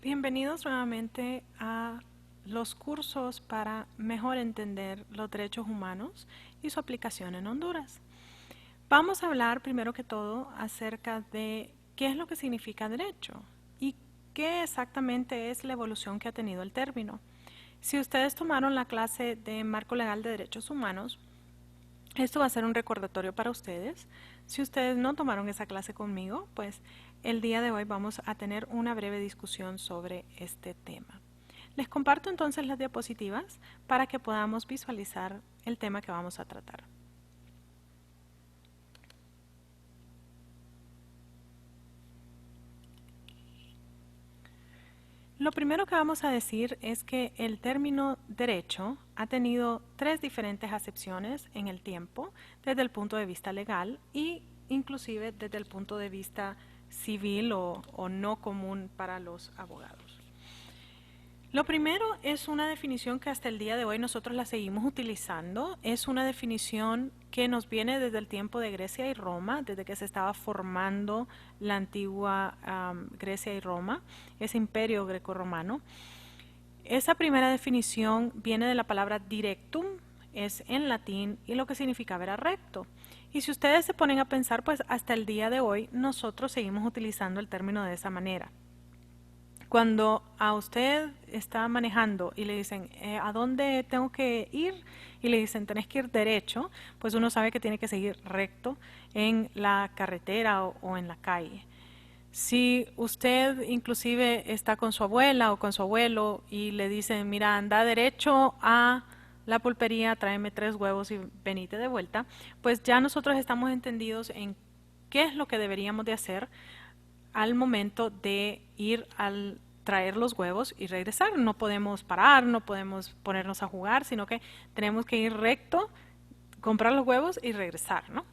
Bienvenidos nuevamente a los cursos para mejor entender los derechos humanos y su aplicación en Honduras. Vamos a hablar primero que todo acerca de qué es lo que significa derecho y qué exactamente es la evolución que ha tenido el término. Si ustedes tomaron la clase de Marco Legal de Derechos Humanos, esto va a ser un recordatorio para ustedes. Si ustedes no tomaron esa clase conmigo, pues el día de hoy vamos a tener una breve discusión sobre este tema. Les comparto entonces las diapositivas para que podamos visualizar el tema que vamos a tratar. Lo primero que vamos a decir es que el término derecho ha tenido tres diferentes acepciones en el tiempo, desde el punto de vista legal e inclusive desde el punto de vista civil o no común para los abogados. Lo primero es una definición que hasta el día de hoy nosotros la seguimos utilizando. Es una definición que nos viene desde el tiempo de Grecia y Roma, desde que se estaba formando la antigua Grecia y Roma, ese imperio grecorromano. Esa primera definición viene de la palabra directum, es en latín y lo que significaba era recto. Y si ustedes se ponen a pensar, pues hasta el día de hoy nosotros seguimos utilizando el término de esa manera. Cuando a usted está manejando y le dicen, ¿a dónde tengo que ir? Y le dicen, tenés que ir derecho, pues uno sabe que tiene que seguir recto en la carretera o en la calle. Si usted inclusive está con su abuela o con su abuelo y le dicen, mira, anda derecho a la pulpería, tráeme 3 huevos y venite de vuelta, pues ya nosotros estamos entendidos en qué es lo que deberíamos de hacer al momento de ir al traer los huevos y regresar. No podemos parar, no podemos ponernos a jugar, sino que tenemos que ir recto, comprar los huevos y regresar, ¿no?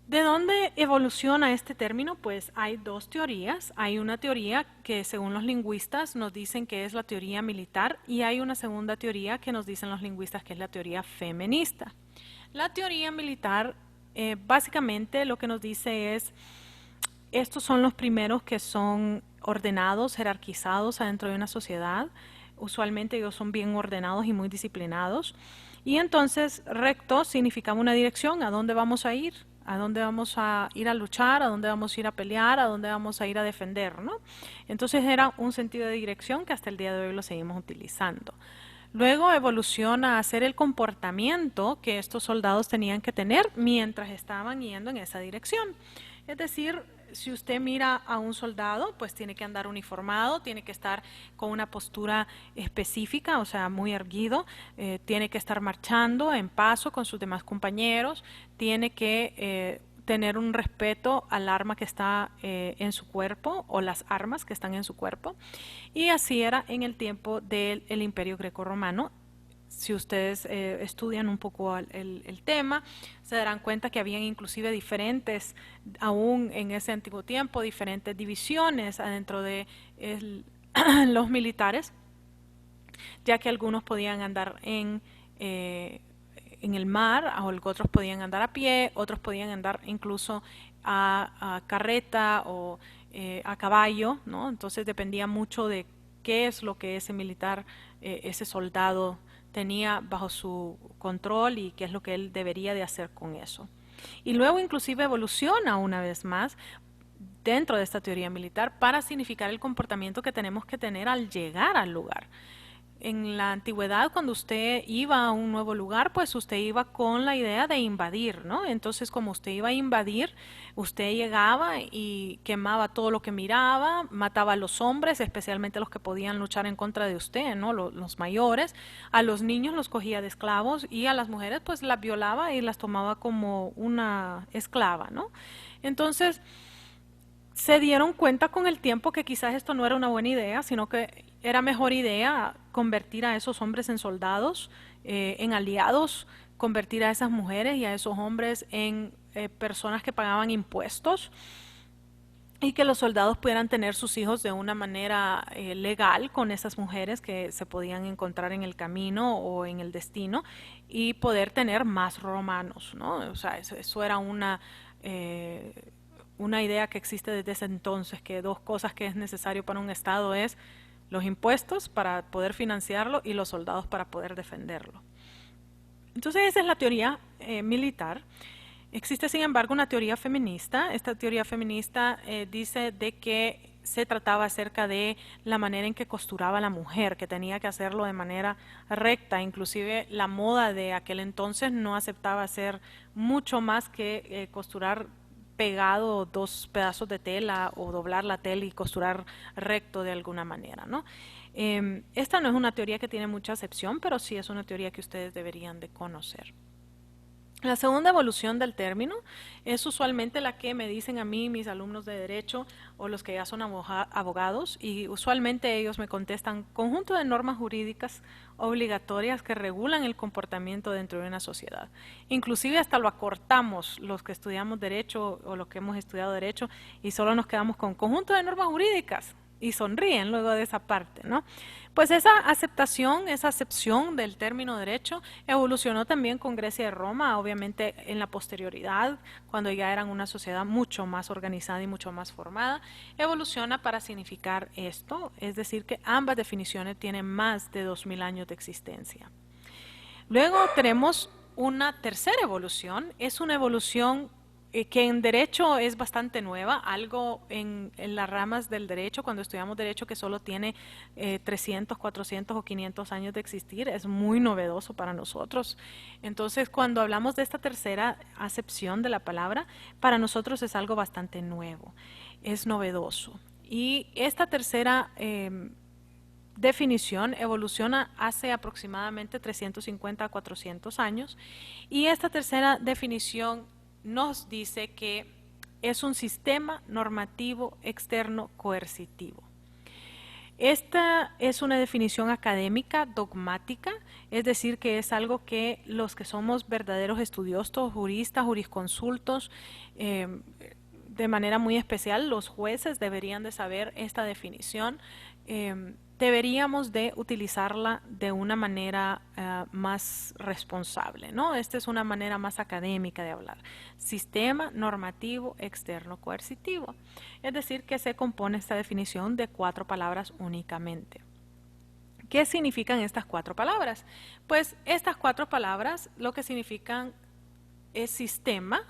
¿De dónde evoluciona este término? Pues hay dos teorías. Hay una teoría que según los lingüistas nos dicen que es la teoría militar y hay una segunda teoría que nos dicen los lingüistas que es la teoría feminista. La teoría militar básicamente lo que nos dice es estos son los primeros que son ordenados, jerarquizados adentro de una sociedad. Usualmente ellos son bien ordenados y muy disciplinados. Y entonces recto significaba una dirección, a dónde vamos a ir, a dónde vamos a ir a luchar, a dónde vamos a ir a pelear, a dónde vamos a ir a defender, ¿no? Entonces era un sentido de dirección que hasta el día de hoy lo seguimos utilizando. Luego evoluciona a ser el comportamiento que estos soldados tenían que tener mientras estaban yendo en esa dirección. Es decir, si usted mira a un soldado, pues tiene que andar uniformado, tiene que estar con una postura específica, o sea, muy erguido, tiene que estar marchando en paso con sus demás compañeros, tiene que tener un respeto al arma que está en su cuerpo o las armas que están en su cuerpo. Y así era en el tiempo del Imperio Grecorromano. Si ustedes estudian un poco el tema, se darán cuenta que habían inclusive diferentes, aún en ese antiguo tiempo, diferentes divisiones adentro de los militares, ya que algunos podían andar en el mar, o otros podían andar a pie, otros podían andar incluso a carreta o a caballo, ¿no? Entonces dependía mucho de qué es lo que ese militar, ese soldado tenía bajo su control y qué es lo que él debería de hacer con eso. Y luego inclusive evoluciona una vez más dentro de esta teoría militar para significar el comportamiento que tenemos que tener al llegar al lugar. En la antigüedad, cuando usted iba a un nuevo lugar, pues usted iba con la idea de invadir, ¿no? Entonces, como usted iba a invadir, usted llegaba y quemaba todo lo que miraba, mataba a los hombres, especialmente los que podían luchar en contra de usted, ¿no? Los mayores, a los niños los cogía de esclavos y a las mujeres pues las violaba y las tomaba como una esclava, ¿no? Entonces, se dieron cuenta con el tiempo que quizás esto no era una buena idea, sino que era mejor idea convertir a esos hombres en soldados, en aliados, convertir a esas mujeres y a esos hombres en personas que pagaban impuestos y que los soldados pudieran tener sus hijos de una manera legal con esas mujeres que se podían encontrar en el camino o en el destino y poder tener más romanos, ¿no? O sea, eso era una una idea que existe desde ese entonces, que dos cosas que es necesario para un Estado es los impuestos para poder financiarlo y los soldados para poder defenderlo. Entonces esa es la teoría militar. Existe, sin embargo, una teoría feminista. Esta teoría feminista dice de que se trataba acerca de la manera en que costuraba la mujer, que tenía que hacerlo de manera recta. Inclusive la moda de aquel entonces no aceptaba hacer mucho más que costurar pegado dos pedazos de tela o doblar la tela y costurar recto de alguna manera, ¿no? Esta no es una teoría que tiene mucha acepción, pero sí es una teoría que ustedes deberían de conocer. La segunda evolución del término es usualmente la que me dicen a mí mis alumnos de derecho o los que ya son abogados, y usualmente ellos me contestan: conjunto de normas jurídicas obligatorias que regulan el comportamiento dentro de una sociedad. Inclusive hasta lo acortamos los que estudiamos derecho o los que hemos estudiado derecho y solo nos quedamos con conjunto de normas jurídicas y sonríen luego de esa parte, ¿no? Pues esa aceptación, esa acepción del término derecho evolucionó también con Grecia y Roma, obviamente en la posterioridad, cuando ya eran una sociedad mucho más organizada y mucho más formada, evoluciona para significar esto, es decir, que ambas definiciones tienen más de 2000 años de existencia. Luego tenemos una tercera evolución, es una evolución que en derecho es bastante nueva, algo en las ramas del derecho, cuando estudiamos derecho que solo tiene 300, 400 o 500 años de existir, es muy novedoso para nosotros. Entonces, cuando hablamos de esta tercera acepción de la palabra, para nosotros es algo bastante nuevo, es novedoso. Y esta tercera definición evoluciona hace aproximadamente 350 a 400 años, y esta tercera definición nos dice que es un sistema normativo externo coercitivo. Esta es una definición académica, dogmática, es decir, que es algo que los que somos verdaderos estudiosos, juristas, jurisconsultos, de manera muy especial los jueces deberían de saber esta definición. Deberíamos de utilizarla de una manera más responsable, ¿no? Esta es una manera más académica de hablar. Sistema normativo externo coercitivo. Es decir, que se compone esta definición de 4 palabras únicamente. ¿Qué significan estas 4 palabras? Pues estas 4 palabras lo que significan es sistema,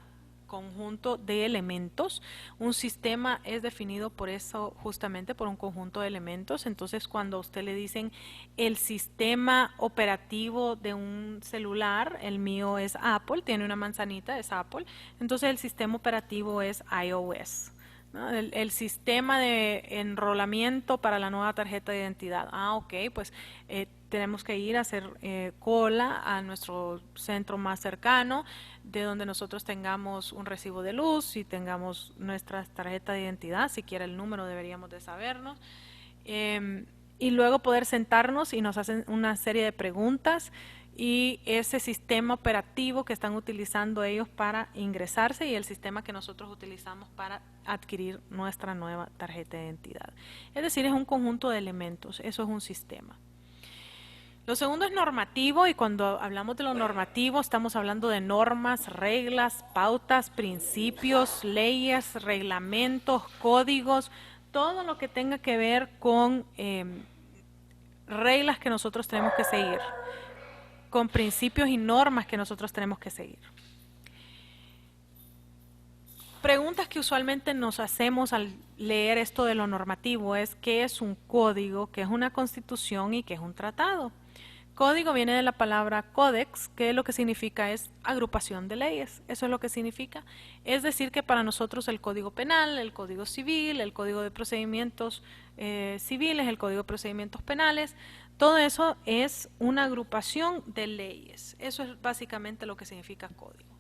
conjunto de elementos. Un sistema es definido por eso, justamente por un conjunto de elementos. Entonces, cuando a usted le dicen el sistema operativo de un celular, el mío es Apple, tiene una manzanita, es Apple, entonces el sistema operativo es iOS, ¿no? El sistema de enrolamiento para la nueva tarjeta de identidad. Ok, pues tenemos que ir a hacer cola a nuestro centro más cercano, de donde nosotros tengamos un recibo de luz y tengamos nuestra tarjeta de identidad, siquiera el número deberíamos de sabernos, y luego poder sentarnos y nos hacen una serie de preguntas, y ese sistema operativo que están utilizando ellos para ingresarse y el sistema que nosotros utilizamos para adquirir nuestra nueva tarjeta de identidad. Es decir, es un conjunto de elementos, eso es un sistema. Lo segundo es normativo, y cuando hablamos de lo normativo estamos hablando de normas, reglas, pautas, principios, leyes, reglamentos, códigos, todo lo que tenga que ver con reglas que nosotros tenemos que seguir, con principios y normas que nosotros tenemos que seguir. Preguntas que usualmente nos hacemos al leer esto de lo normativo es: ¿qué es un código? ¿Qué es una constitución? ¿Y qué es un tratado? Código viene de la palabra códex, que lo que significa es agrupación de leyes. Eso es lo que significa. Es decir, que para nosotros el Código Penal, el Código Civil, el Código de Procedimientos Civiles, el Código de Procedimientos Penales, todo eso es una agrupación de leyes. Eso es básicamente lo que significa código.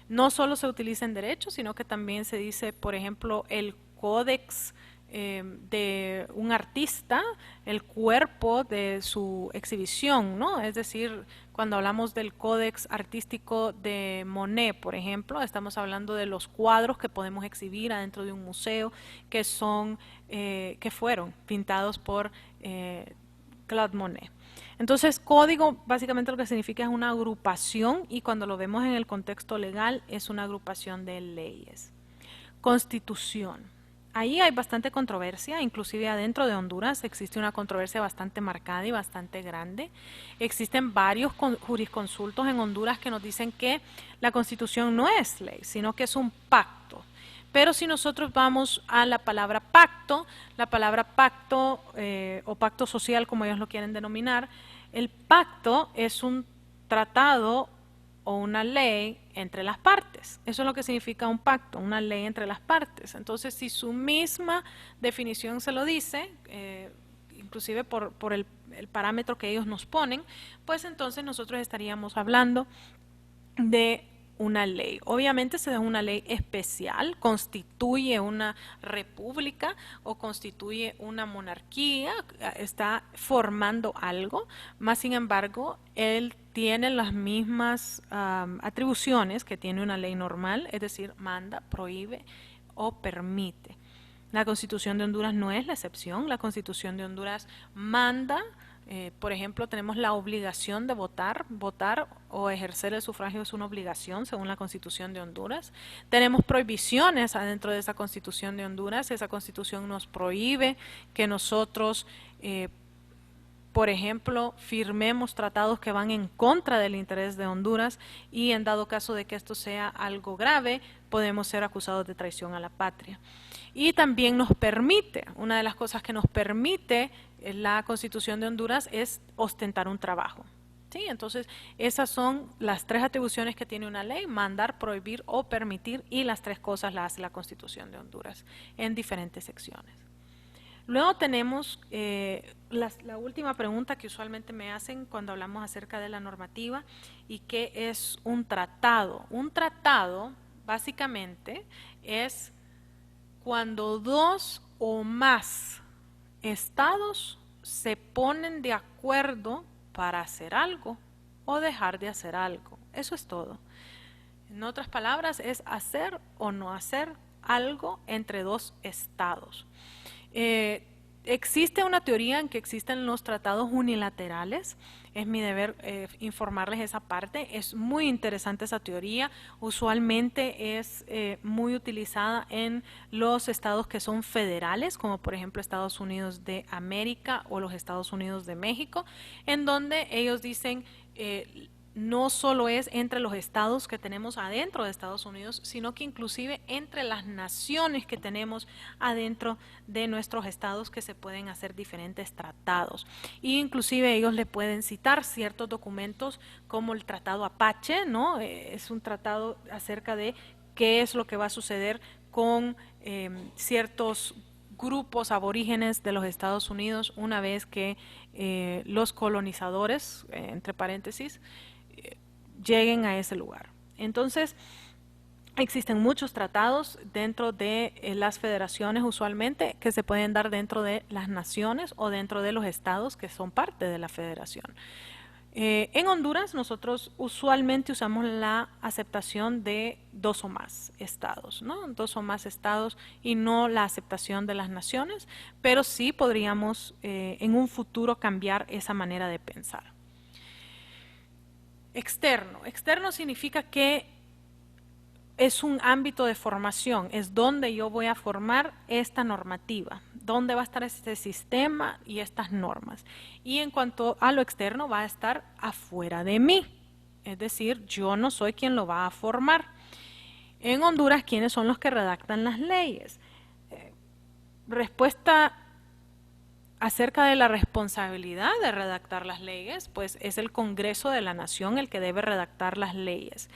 No solo se utiliza en derecho, sino que también se dice, por ejemplo, el códex de un artista, el cuerpo de su exhibición, ¿no? Es decir, cuando hablamos del códex artístico de Monet, por ejemplo, estamos hablando de los cuadros que podemos exhibir adentro de un museo, que fueron pintados por Claude Monet. Entonces, código básicamente lo que significa es una agrupación, y cuando lo vemos en el contexto legal es una agrupación de leyes. Constitución. Ahí hay bastante controversia, inclusive adentro de Honduras existe una controversia bastante marcada y bastante grande. Existen varios jurisconsultos en Honduras que nos dicen que la Constitución no es ley, sino que es un pacto. Pero si nosotros vamos a la palabra pacto o pacto social, como ellos lo quieren denominar, el pacto es un tratado o una ley entre las partes. Eso es lo que significa un pacto, una ley entre las partes. Entonces, si su misma definición se lo dice, inclusive por el parámetro que ellos nos ponen, pues entonces nosotros estaríamos hablando de una ley. Obviamente se da una ley especial, constituye una república o constituye una monarquía, está formando algo, más sin embargo, él tiene las mismas atribuciones que tiene una ley normal, es decir, manda, prohíbe o permite. La Constitución de Honduras no es la excepción, la Constitución de Honduras manda. Por ejemplo, tenemos la obligación de votar. Votar o ejercer el sufragio es una obligación según la Constitución de Honduras. Tenemos prohibiciones adentro de esa Constitución de Honduras. Esa Constitución nos prohíbe que nosotros, por ejemplo, firmemos tratados que van en contra del interés de Honduras y en dado caso de que esto sea algo grave, podemos ser acusados de traición a la patria. Y también nos permite, una de las cosas que nos permite la Constitución de Honduras es ostentar un trabajo. ¿Sí? Entonces, esas son las tres atribuciones que tiene una ley: mandar, prohibir o permitir, y las tres cosas las hace la Constitución de Honduras en diferentes secciones. Luego tenemos la última pregunta que usualmente me hacen cuando hablamos acerca de la normativa, y que es un tratado. Un tratado, básicamente, es cuando dos o más estados se ponen de acuerdo para hacer algo o dejar de hacer algo. Eso es todo. En otras palabras, es hacer o no hacer algo entre dos estados. Existe una teoría en que existen los tratados unilaterales. Es mi deber informarles esa parte. Es muy interesante esa teoría. Usualmente es muy utilizada en los estados que son federales, como por ejemplo Estados Unidos de América o los Estados Unidos de México, en donde ellos dicen no solo es entre los estados que tenemos adentro de Estados Unidos, sino que inclusive entre las naciones que tenemos adentro de nuestros estados, que se pueden hacer diferentes tratados. Y inclusive ellos le pueden citar ciertos documentos como el Tratado Apache, ¿no? Es un tratado acerca de qué es lo que va a suceder con ciertos grupos aborígenes de los Estados Unidos una vez que los colonizadores, entre paréntesis, lleguen a ese lugar. Entonces, existen muchos tratados dentro de las federaciones usualmente que se pueden dar dentro de las naciones o dentro de los estados que son parte de la federación. En Honduras nosotros usualmente usamos la aceptación de dos o más estados, ¿no? Dos o más estados, y no la aceptación de las naciones, pero sí podríamos en un futuro cambiar esa manera de pensar. Externo. Externo significa que es un ámbito de formación, es donde yo voy a formar esta normativa, donde va a estar este sistema y estas normas. Y en cuanto a lo externo, va a estar afuera de mí, es decir, yo no soy quien lo va a formar. En Honduras, ¿quiénes son los que redactan las leyes? Respuesta acerca de la responsabilidad de redactar las leyes, pues es el Congreso de la Nación el que debe redactar las leyes.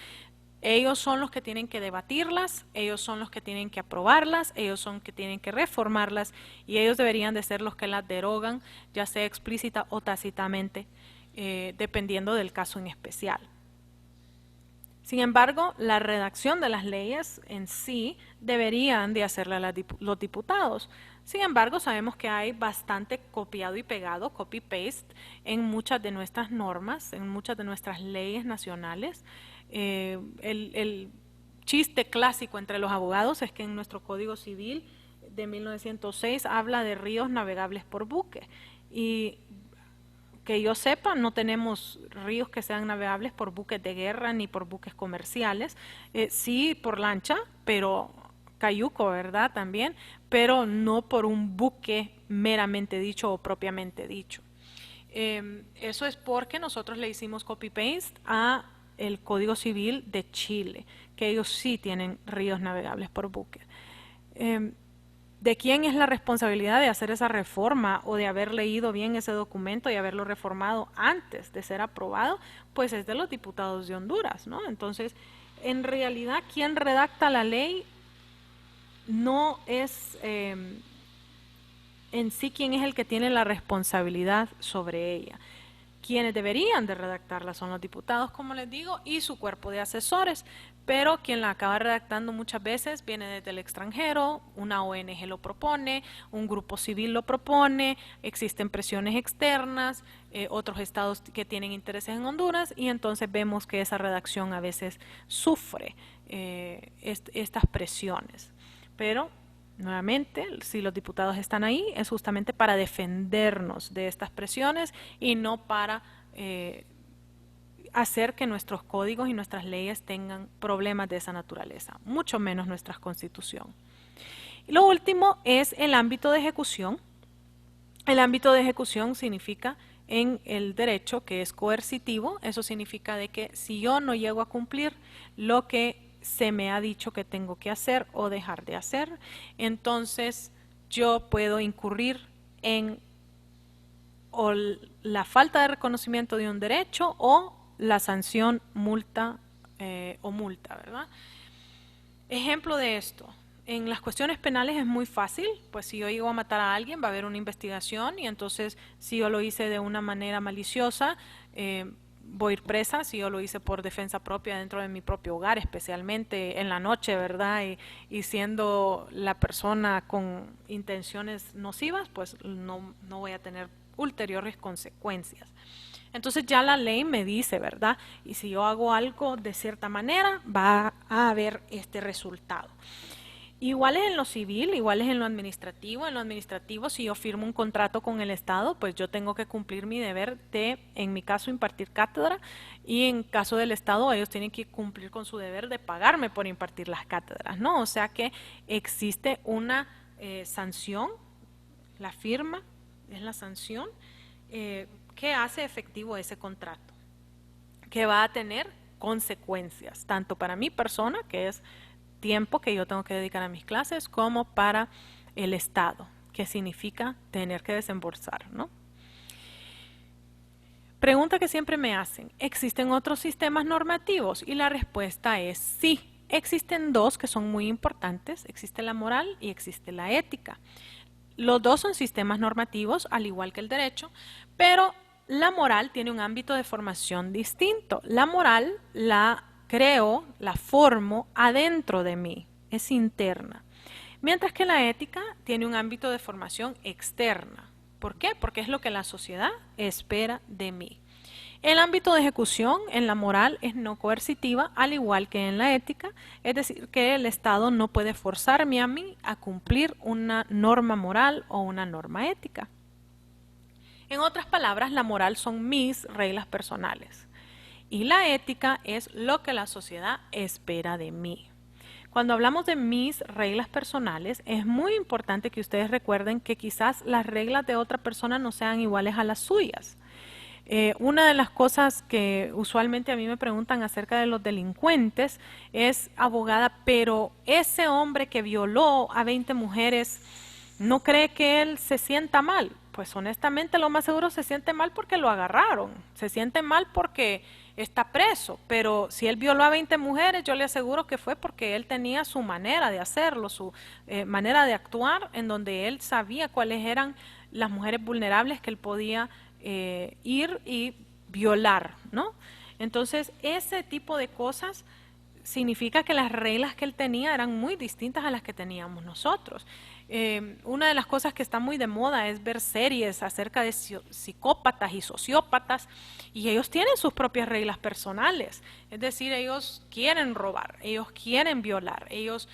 Ellos son los que tienen que debatirlas, ellos son los que tienen que aprobarlas, ellos son los que tienen que reformarlas, y ellos deberían de ser los que las derogan, ya sea explícita o tácitamente, dependiendo del caso en especial. Sin embargo, la redacción de las leyes en sí deberían de hacerla los diputados. Sin embargo, sabemos que hay bastante copiado y pegado, copy-paste, en muchas de nuestras normas, en muchas de nuestras leyes nacionales. El chiste clásico entre los abogados es que en nuestro Código Civil de 1906 habla de ríos navegables por buque, y que yo sepa, no tenemos ríos que sean navegables por buques de guerra ni por buques comerciales, sí por lancha, pero cayuco, ¿verdad? También, pero no por un buque meramente dicho o propiamente dicho. Eso es porque nosotros le hicimos copy-paste a el Código Civil de Chile, que ellos sí tienen ríos navegables por buques. ¿De quién es la responsabilidad de hacer esa reforma o de haber leído bien ese documento y haberlo reformado antes de ser aprobado? Pues es de los diputados de Honduras, ¿no? Entonces, en realidad, quien redacta la ley no es en sí quién es el que tiene la responsabilidad sobre ella. Quienes deberían de redactarla son los diputados, como les digo, y su cuerpo de asesores, pero quien la acaba redactando muchas veces viene desde el extranjero, una ONG lo propone, un grupo civil lo propone, existen presiones externas, otros estados que tienen intereses en Honduras, y entonces vemos que esa redacción a veces sufre estas presiones. Pero nuevamente, si los diputados están ahí, es justamente para defendernos de estas presiones y no para hacer que nuestros códigos y nuestras leyes tengan problemas de esa naturaleza, mucho menos nuestra constitución. Y lo último es el ámbito de ejecución. El ámbito de ejecución significa en el derecho que es coercitivo. Eso significa de que si yo no llego a cumplir lo que se me ha dicho que tengo que hacer o dejar de hacer, entonces yo puedo incurrir en o la falta de reconocimiento de un derecho o la sanción multa o multa, ¿verdad? Ejemplo de esto. En las cuestiones penales es muy fácil, pues si yo llego a matar a alguien va a haber una investigación y entonces si yo lo hice de una manera maliciosa, voy a ir presa. Si yo lo hice por defensa propia dentro de mi propio hogar, especialmente en la noche, ¿verdad? Y siendo la persona con intenciones nocivas, pues no voy a tener ulteriores consecuencias. Entonces ya la ley me dice, ¿verdad? Y si yo hago algo de cierta manera, va a haber este resultado. Igual es en lo civil, igual es en lo administrativo. En lo administrativo, si yo firmo un contrato con el Estado, pues yo tengo que cumplir mi deber de, en mi caso, impartir cátedra, y en caso del Estado, ellos tienen que cumplir con su deber de pagarme por impartir las cátedras, ¿no? O sea que existe una sanción, la firma es la sanción que hace efectivo ese contrato, que va a tener consecuencias, tanto para mi persona, que es tiempo que yo tengo que dedicar a mis clases, como para el Estado, que significa tener que desembolsar, ¿no? Pregunta que siempre me hacen, ¿existen otros sistemas normativos? Y la respuesta es sí. Existen dos que son muy importantes, existe la moral y existe la ética. Los dos son sistemas normativos, al igual que el derecho, pero la moral tiene un ámbito de formación distinto. La moral la creo, la formo adentro de mí, es interna. Mientras que la ética tiene un ámbito de formación externa. ¿Por qué? Porque es lo que la sociedad espera de mí. El ámbito de ejecución en la moral es no coercitiva, al igual que en la ética, es decir, que el Estado no puede forzarme a mí a cumplir una norma moral o una norma ética. En otras palabras, la moral son mis reglas personales y la ética es lo que la sociedad espera de mí. Cuando hablamos de mis reglas personales, es muy importante que ustedes recuerden que quizás las reglas de otra persona no sean iguales a las suyas. Una de las cosas que usualmente a mí me preguntan acerca de los delincuentes es, abogada, pero ese hombre que violó a 20 mujeres, ¿no cree que él se sienta mal? Pues honestamente lo más seguro se siente mal porque lo agarraron, se siente mal porque está preso, pero si él violó a 20 mujeres, yo le aseguro que fue porque él tenía su manera de hacerlo, su manera de actuar, en donde él sabía cuáles eran las mujeres vulnerables que él podía ir y violar, ¿no? Entonces, ese tipo de cosas significa que las reglas que él tenía eran muy distintas a las que teníamos nosotros. Una de las cosas que está muy de moda es ver series acerca de psicópatas y sociópatas, y ellos tienen sus propias reglas personales, es decir, ellos quieren robar, ellos quieren violar, ellos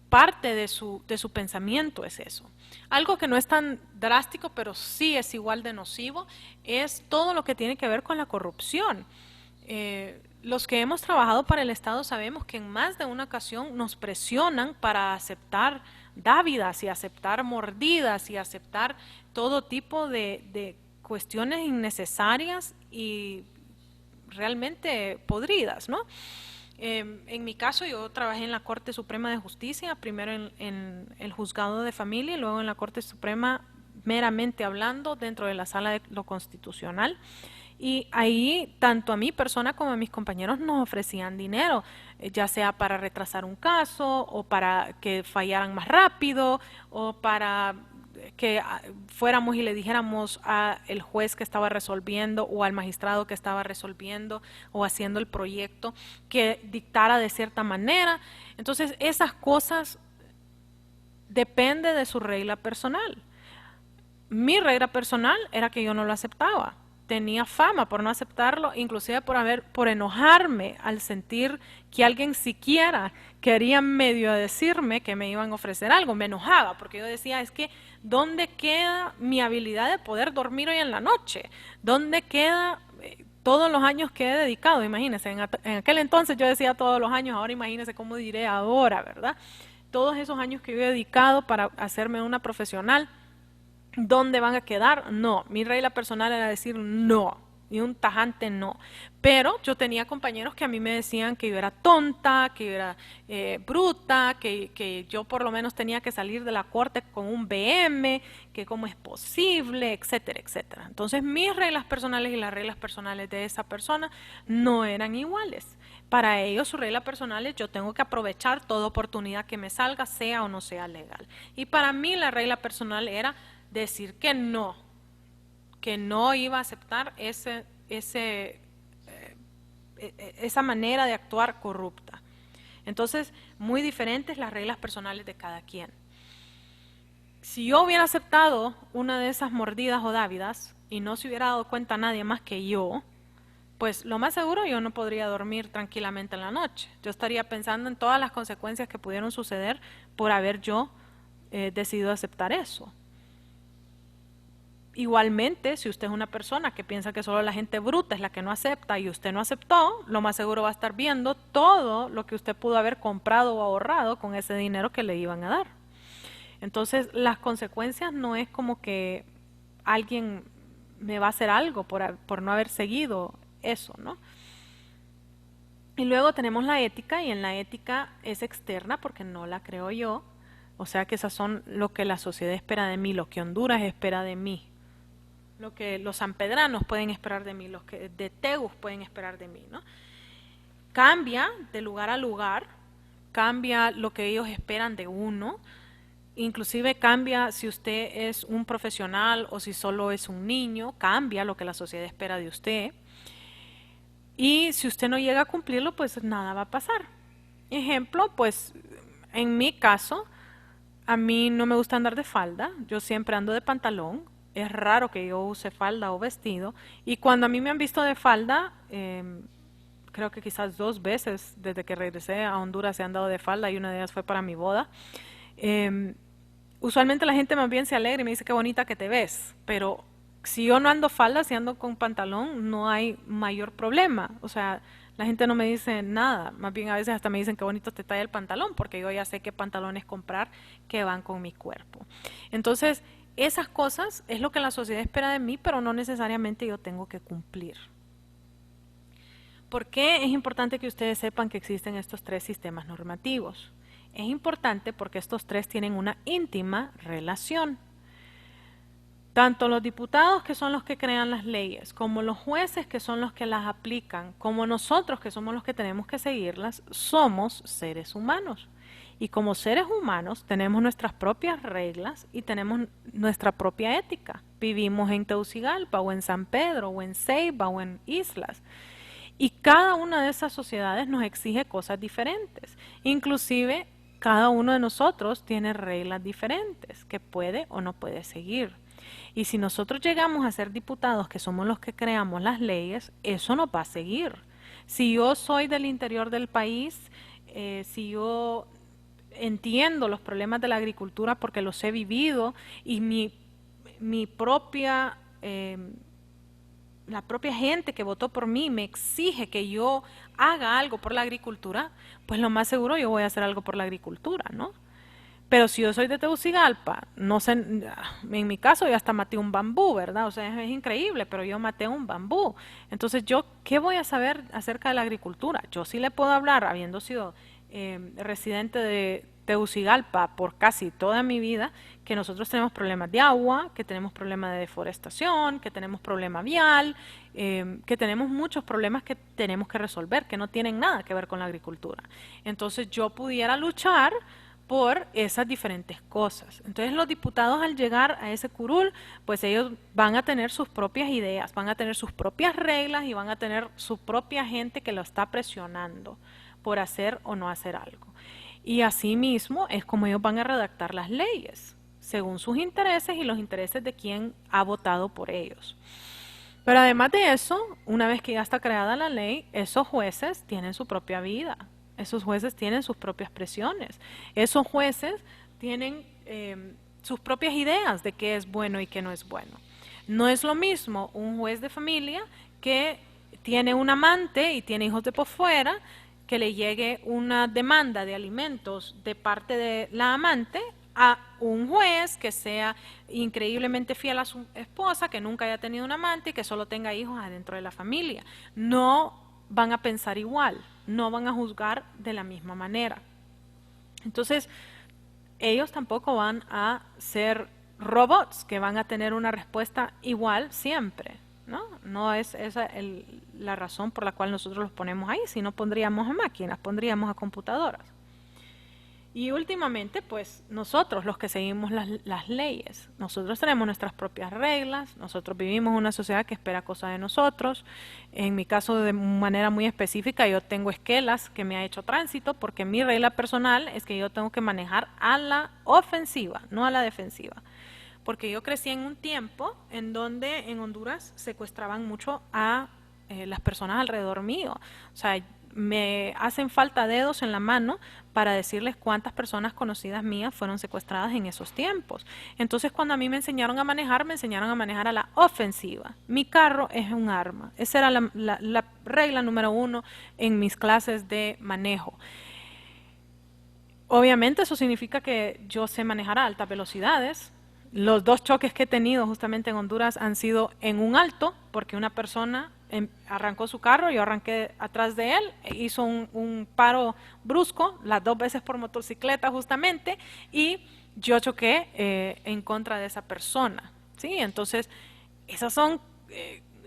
parte de su pensamiento es eso. Algo que no es tan drástico, pero sí es igual de nocivo, es todo lo que tiene que ver con la corrupción. Los que hemos trabajado para el Estado sabemos que en más de una ocasión nos presionan para aceptar dávidas y aceptar mordidas y aceptar todo tipo de cuestiones innecesarias y realmente podridas, ¿no? En mi caso, yo trabajé en la Corte Suprema de Justicia, primero en el Juzgado de Familia y luego en la Corte Suprema, meramente hablando, dentro de la Sala de lo Constitucional. Y ahí, tanto a mi persona como a mis compañeros nos ofrecían dinero, ya sea para retrasar un caso, o para que fallaran más rápido, o para que fuéramos y le dijéramos al juez que estaba resolviendo o al magistrado que estaba resolviendo o haciendo el proyecto que dictara de cierta manera. Entonces, esas cosas depende de su regla personal. Mi regla personal era que yo no lo aceptaba. Tenía fama por no aceptarlo, inclusive por enojarme al sentir que alguien siquiera quería medio decirme que me iban a ofrecer algo. Me enojaba porque yo decía, es que ¿dónde queda mi habilidad de poder dormir hoy en la noche? ¿Dónde queda todos los años que he dedicado? Imagínense, en aquel entonces yo decía todos los años, ahora imagínense cómo diré ahora, ¿verdad? Todos esos años que yo he dedicado para hacerme una profesional, ¿dónde van a quedar? No, mi regla personal era decir no, y un tajante no. Pero yo tenía compañeros que a mí me decían que yo era tonta, que yo era bruta, que yo por lo menos tenía que salir de la corte con un BM, que cómo es posible, etcétera, etcétera. Entonces mis reglas personales y las reglas personales de esa persona no eran iguales. Para ellos sus reglas personales, yo tengo que aprovechar toda oportunidad que me salga, sea o no sea legal. Y para mí la regla personal era decir que no iba a aceptar esa manera de actuar corrupta. Entonces, muy diferentes las reglas personales de cada quien. Si yo hubiera aceptado una de esas mordidas o dávidas y no se hubiera dado cuenta nadie más que yo, pues lo más seguro yo no podría dormir tranquilamente en la noche. Yo estaría pensando en todas las consecuencias que pudieron suceder por haber yo decidido aceptar eso. Igualmente, si usted es una persona que piensa que solo la gente bruta es la que no acepta y usted no aceptó, lo más seguro va a estar viendo todo lo que usted pudo haber comprado o ahorrado con ese dinero que le iban a dar. Entonces, las consecuencias no es como que alguien me va a hacer algo por no haber seguido eso, ¿no? Y luego tenemos la ética, y en la ética es externa porque no la creo yo. O sea que esas son lo que la sociedad espera de mí, lo que Honduras espera de mí, lo que los sanpedranos pueden esperar de mí, los que de Tegus pueden esperar de mí, ¿no? Cambia de lugar a lugar, cambia lo que ellos esperan de uno, inclusive cambia si usted es un profesional o si solo es un niño, cambia lo que la sociedad espera de usted. Y si usted no llega a cumplirlo, pues nada va a pasar. Ejemplo, pues en mi caso, a mí no me gusta andar de falda, yo siempre ando de pantalón. Es raro que yo use falda o vestido. Y cuando a mí me han visto de falda, creo que quizás 2 veces desde que regresé a Honduras se han dado de falda y una de ellas fue para mi boda. Eh, Usualmente la gente más bien se alegra y me dice qué bonita que te ves, pero si yo no ando falda, si ando con pantalón, no hay mayor problema. O sea, la gente no me dice nada, más bien a veces hasta me dicen qué bonito te talla el pantalón, porque yo ya sé qué pantalones comprar que van con mi cuerpo. Entonces, esas cosas es lo que la sociedad espera de mí, pero no necesariamente yo tengo que cumplir. ¿Por qué es importante que ustedes sepan que existen estos 3 sistemas normativos? Es importante porque estos 3 tienen una íntima relación. Tanto los diputados, que son los que crean las leyes, como los jueces, que son los que las aplican, como nosotros, que somos los que tenemos que seguirlas, somos seres humanos. Y como seres humanos tenemos nuestras propias reglas y tenemos nuestra propia ética. Vivimos en Tegucigalpa o en San Pedro o en Ceiba o en Islas. Y cada una de esas sociedades nos exige cosas diferentes. Inclusive cada uno de nosotros tiene reglas diferentes que puede o no puede seguir. Y si nosotros llegamos a ser diputados, que somos los que creamos las leyes, eso nos va a seguir. Si yo soy del interior del país, si yo entiendo los problemas de la agricultura porque los he vivido y mi propia la propia gente que votó por mí me exige que yo haga algo por la agricultura, pues lo más seguro yo voy a hacer algo por la agricultura, ¿no? Pero si yo soy de Tegucigalpa, no sé, en mi caso yo hasta maté un bambú, ¿verdad? O sea, es increíble, pero yo maté un bambú. Entonces, ¿yo qué voy a saber acerca de la agricultura? Yo sí le puedo hablar, habiendo sido residente de Tegucigalpa por casi toda mi vida, que nosotros tenemos problemas de agua, que tenemos problemas de deforestación, que tenemos problema vial, que tenemos muchos problemas que tenemos que resolver, que no tienen nada que ver con la agricultura. Entonces, yo pudiera luchar por esas diferentes cosas. Entonces los diputados al llegar a ese curul, pues ellos van a tener sus propias ideas, van a tener sus propias reglas y van a tener su propia gente que lo está presionando por hacer o no hacer algo. Y así mismo es como ellos van a redactar las leyes, según sus intereses y los intereses de quien ha votado por ellos. Pero además de eso, una vez que ya está creada la ley, esos jueces tienen su propia vida. Esos jueces tienen sus propias presiones. Esos jueces tienen sus propias ideas de qué es bueno y qué no es bueno. No es lo mismo un juez de familia que tiene un amante y tiene hijos de por fuera, que le llegue una demanda de alimentos de parte de la amante a un juez que sea increíblemente fiel a su esposa, que nunca haya tenido un amante y que solo tenga hijos adentro de la familia. No van a pensar igual, no van a juzgar de la misma manera. Entonces, ellos tampoco van a ser robots que van a tener una respuesta igual siempre, ¿no? No es esa la razón por la cual nosotros los ponemos ahí, si no pondríamos a máquinas, pondríamos a computadoras. Y últimamente, pues nosotros los que seguimos las leyes, nosotros tenemos nuestras propias reglas, nosotros vivimos en una sociedad que espera cosas de nosotros. En mi caso, de manera muy específica, yo tengo esquelas que me ha hecho tránsito, porque mi regla personal es que yo tengo que manejar a la ofensiva, no a la defensiva. Porque yo crecí en un tiempo en donde en Honduras secuestraban mucho a las personas alrededor mío. O sea, me hacen falta dedos en la mano para decirles cuántas personas conocidas mías fueron secuestradas en esos tiempos. Entonces, cuando a mí me enseñaron a manejar a la ofensiva. Mi carro es un arma. Esa era la regla número 1 en mis clases de manejo. Obviamente eso significa que yo sé manejar a altas velocidades. Los 2 choques que he tenido justamente en Honduras han sido en un alto, porque una persona arrancó su carro, yo arranqué atrás de él, hizo un paro brusco, las 2 veces por motocicleta justamente, y yo choqué en contra de esa persona, ¿sí? Entonces, esas son,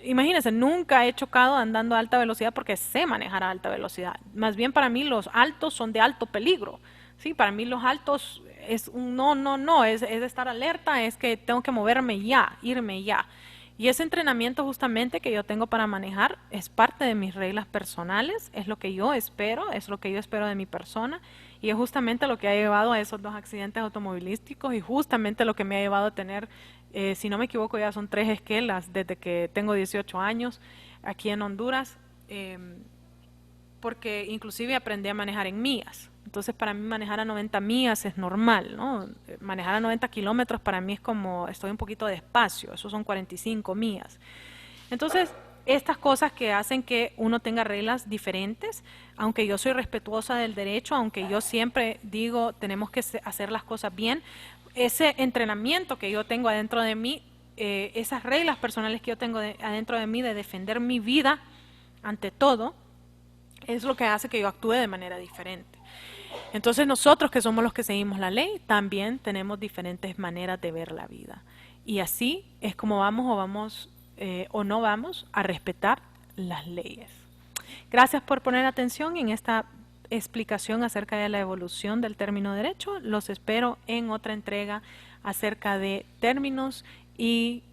imagínense, nunca he chocado andando a alta velocidad porque sé manejar a alta velocidad. Más bien para mí los altos son de alto peligro, ¿sí? Para mí los altos es un no, es de estar alerta, es que tengo que moverme ya, irme ya. Y ese entrenamiento justamente que yo tengo para manejar es parte de mis reglas personales, es lo que yo espero, es lo que yo espero de mi persona y es justamente lo que ha llevado a esos 2 accidentes automovilísticos y justamente lo que me ha llevado a tener, si no me equivoco, ya son 3 esquelas desde que tengo 18 años aquí en Honduras, porque inclusive aprendí a manejar en millas. Entonces para mí manejar a 90 millas es normal, ¿no? Manejar a 90 kilómetros para mí es como estoy un poquito despacio, eso son 45 millas. Entonces, estas cosas que hacen que uno tenga reglas diferentes, aunque yo soy respetuosa del derecho, aunque yo siempre digo tenemos que hacer las cosas bien, ese entrenamiento que yo tengo adentro de mí, esas reglas personales que yo tengo adentro de mí de defender mi vida ante todo, es lo que hace que yo actúe de manera diferente. Entonces nosotros que somos los que seguimos la ley, también tenemos diferentes maneras de ver la vida. Y así es como vamos o no vamos a respetar las leyes. Gracias por poner atención en esta explicación acerca de la evolución del término derecho. Los espero en otra entrega acerca de términos y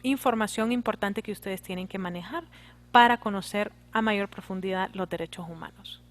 información importante que ustedes tienen que manejar para conocer a mayor profundidad los derechos humanos.